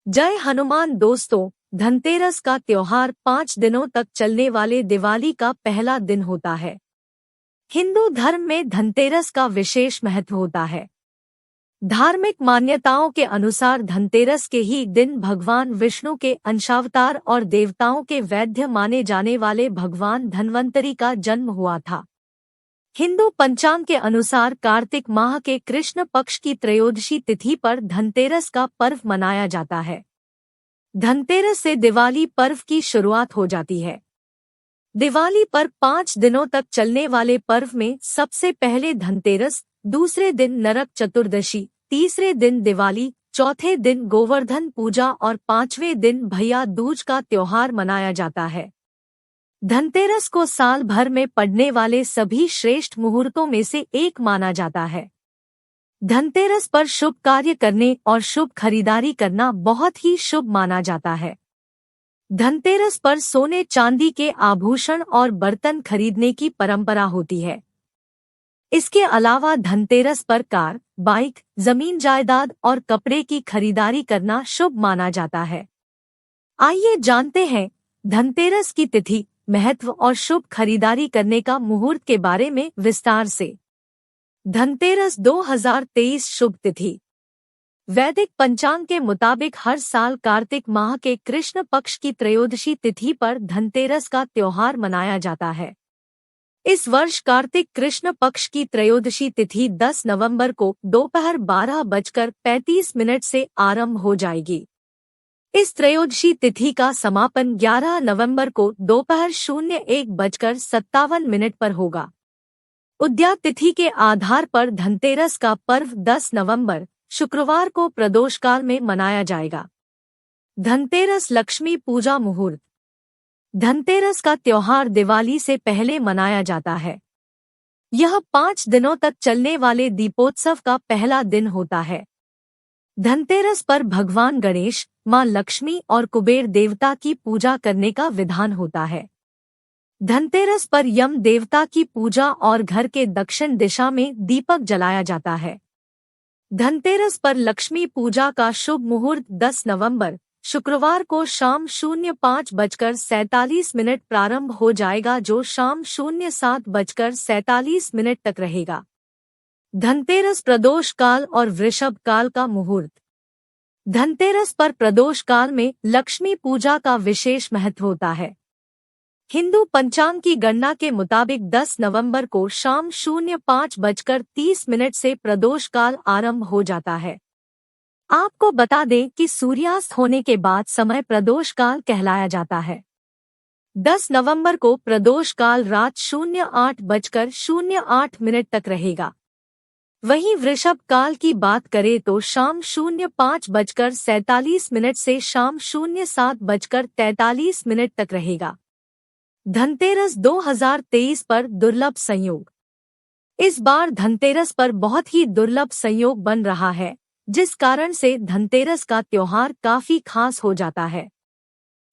जय हनुमान दोस्तों। धनतेरस का त्योहार 5 दिनों तक चलने वाले दिवाली का पहला दिन होता है। हिंदू धर्म में धनतेरस का विशेष महत्व होता है। धार्मिक मान्यताओं के अनुसार धनतेरस के ही दिन भगवान विष्णु के अंशावतार और देवताओं के वैद्य माने जाने वाले भगवान धन्वंतरी का जन्म हुआ था। हिंदू पंचांग के अनुसार कार्तिक माह के कृष्ण पक्ष की त्रयोदशी तिथि पर धनतेरस का पर्व मनाया जाता है। धनतेरस से दिवाली पर्व की शुरुआत हो जाती है। दिवाली पर 5 दिनों तक चलने वाले पर्व में सबसे पहले धनतेरस, दूसरे दिन नरक चतुर्दशी, तीसरे दिन दिवाली, चौथे दिन गोवर्धन पूजा और 5वें दिन भैया दूज का त्योहार मनाया जाता है। धनतेरस को साल भर में पड़ने वाले सभी श्रेष्ठ मुहूर्तों में से एक माना जाता है। धनतेरस पर शुभ कार्य करने और शुभ खरीदारी करना बहुत ही शुभ माना जाता है। धनतेरस पर सोने चांदी के आभूषण और बर्तन खरीदने की परंपरा होती है। इसके अलावा धनतेरस पर कार, बाइक, जमीन जायदाद और कपड़े की खरीदारी करना शुभ माना जाता है। आइए जानते हैं धनतेरस की तिथि, महत्व और शुभ खरीदारी करने का मुहूर्त के बारे में विस्तार से। धनतेरस 2023 शुभ तिथि। वैदिक पंचांग के मुताबिक हर साल कार्तिक माह के कृष्ण पक्ष की त्रयोदशी तिथि पर धनतेरस का त्योहार मनाया जाता है। इस वर्ष कार्तिक कृष्ण पक्ष की त्रयोदशी तिथि 10 नवंबर को दोपहर 12:35 से आरंभ हो जाएगी। इस त्रयोदशी तिथि का समापन 11 नवंबर को दोपहर 01:57 पर होगा। उद्यात तिथि के आधार पर धनतेरस का पर्व 10 नवंबर शुक्रवार को प्रदोषकाल में मनाया जाएगा। धनतेरस लक्ष्मी पूजा मुहूर्त। धनतेरस का त्योहार दिवाली से पहले मनाया जाता है। यह 5 दिनों तक चलने वाले दीपोत्सव का पहला दिन होता है। धनतेरस पर भगवान गणेश, मां लक्ष्मी और कुबेर देवता की पूजा करने का विधान होता है। धनतेरस पर यम देवता की पूजा और घर के दक्षिण दिशा में दीपक जलाया जाता है। धनतेरस पर लक्ष्मी पूजा का शुभ मुहूर्त 10 नवंबर शुक्रवार को शाम 05:47 प्रारंभ हो जाएगा, जो शाम 07:47 तक रहेगा। धनतेरस प्रदोष काल और वृषभ काल का मुहूर्त। धनतेरस पर प्रदोष काल में लक्ष्मी पूजा का विशेष महत्व होता है। हिंदू पंचांग की गणना के मुताबिक 10 नवंबर को शाम 05:30 से प्रदोष काल आरंभ हो जाता है। आपको बता दें कि सूर्यास्त होने के बाद समय प्रदोष काल कहलाया जाता है। 10 नवंबर को प्रदोष काल रात 08:08 तक रहेगा। वहीं वृषभ काल की बात करें तो शाम 05:47 से शाम 07:43 तक रहेगा। धनतेरस 2023 पर दुर्लभ संयोग। इस बार धनतेरस पर बहुत ही दुर्लभ संयोग बन रहा है, जिस कारण से धनतेरस का त्योहार काफी खास हो जाता है।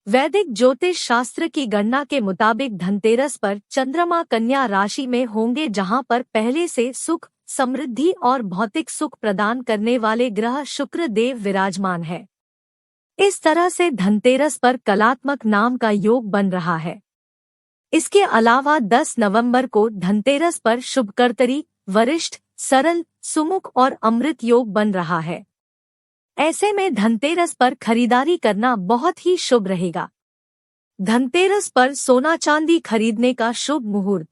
वैदिक ज्योतिष शास्त्र की गणना के मुताबिक धनतेरस पर चंद्रमा कन्या राशि में होंगे, जहां पर पहले से सुख, समृद्धि और भौतिक सुख प्रदान करने वाले ग्रह शुक्र देव विराजमान है। इस तरह से धनतेरस पर कलात्मक नाम का योग बन रहा है। इसके अलावा 10 नवंबर को धनतेरस पर शुभकर्तरी, वरिष्ठ, सरल, सुमुख और अमृत योग बन रहा है। ऐसे में धनतेरस पर खरीदारी करना बहुत ही शुभ रहेगा। धनतेरस पर सोना चांदी खरीदने का शुभ मुहूर्त।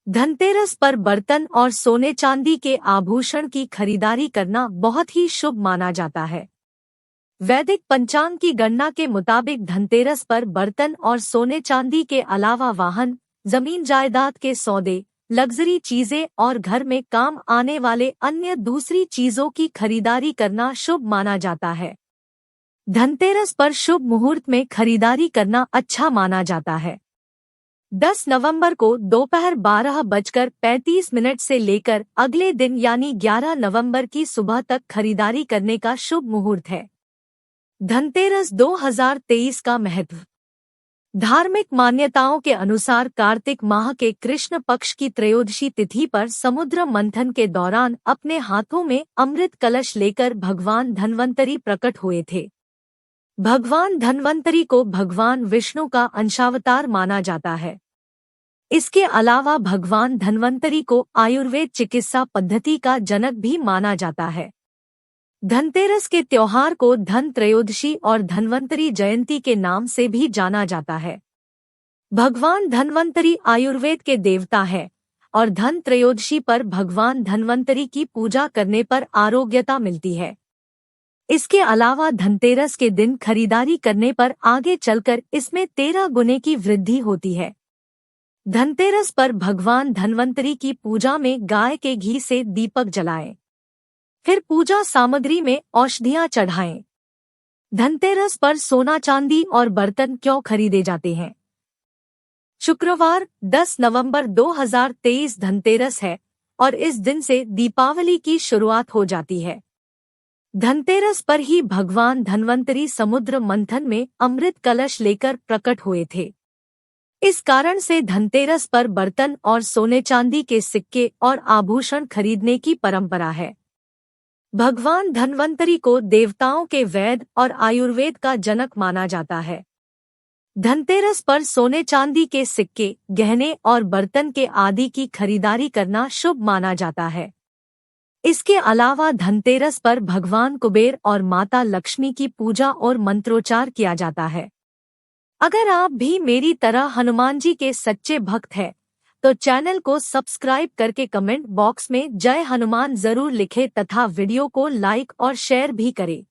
धनतेरस पर बर्तन और सोने चांदी के आभूषण की खरीदारी करना बहुत ही शुभ माना जाता है। वैदिक पंचांग की गणना के मुताबिक धनतेरस पर बर्तन और सोने चांदी के अलावा वाहन, जमीन जायदाद के सौदे, लग्जरी चीजें और घर में काम आने वाले अन्य दूसरी चीजों की खरीदारी करना शुभ माना जाता है। धनतेरस पर शुभ मुहूर्त में खरीदारी करना अच्छा माना जाता है। 10 नवंबर को दोपहर 12:35 से लेकर अगले दिन यानी 11 नवंबर की सुबह तक खरीदारी करने का शुभ मुहूर्त है। धनतेरस 2023 का महत्व। धार्मिक मान्यताओं के अनुसार कार्तिक माह के कृष्ण पक्ष की त्रयोदशी तिथि पर समुद्र मंथन के दौरान अपने हाथों में अमृत कलश लेकर भगवान धन्वंतरी प्रकट हुए थे। भगवान धन्वंतरि को भगवान विष्णु का अंशावतार माना जाता है। इसके अलावा भगवान धन्वंतरि को आयुर्वेद चिकित्सा पद्धति का जनक भी माना जाता है। धनतेरस के त्योहार को धन त्रयोदशी और धन्वंतरि जयंती के नाम से भी जाना जाता है। भगवान धन्वंतरि आयुर्वेद के देवता है और धन त्रयोदशी पर भगवान धन्वंतरि की पूजा करने पर आरोग्यता मिलती है। इसके अलावा धनतेरस के दिन खरीदारी करने पर आगे चलकर इसमें 13 गुने की वृद्धि होती है। धनतेरस पर भगवान धन्वंतरि की पूजा में गाय के घी से दीपक जलाएं, फिर पूजा सामग्री में औषधियां चढ़ाएं। धनतेरस पर सोना चांदी और बर्तन क्यों खरीदे जाते हैं? शुक्रवार 10 नवंबर 2023 धनतेरस है और इस दिन से दीपावली की शुरुआत हो जाती है। धनतेरस पर ही भगवान धन्वंतरि समुद्र मंथन में अमृत कलश लेकर प्रकट हुए थे। इस कारण से धनतेरस पर बर्तन और सोने चांदी के सिक्के और आभूषण खरीदने की परंपरा है। भगवान धन्वंतरि को देवताओं के वैद्य और आयुर्वेद का जनक माना जाता है। धनतेरस पर सोने चांदी के सिक्के, गहने और बर्तन के आदि की खरीदारी करना शुभ माना जाता है। इसके अलावा धनतेरस पर भगवान कुबेर और माता लक्ष्मी की पूजा और मंत्रोच्चार किया जाता है। अगर आप भी मेरी तरह हनुमान जी के सच्चे भक्त हैं, तो चैनल को सब्सक्राइब करके कमेंट बॉक्स में जय हनुमान जरूर लिखें तथा वीडियो को लाइक और शेयर भी करें।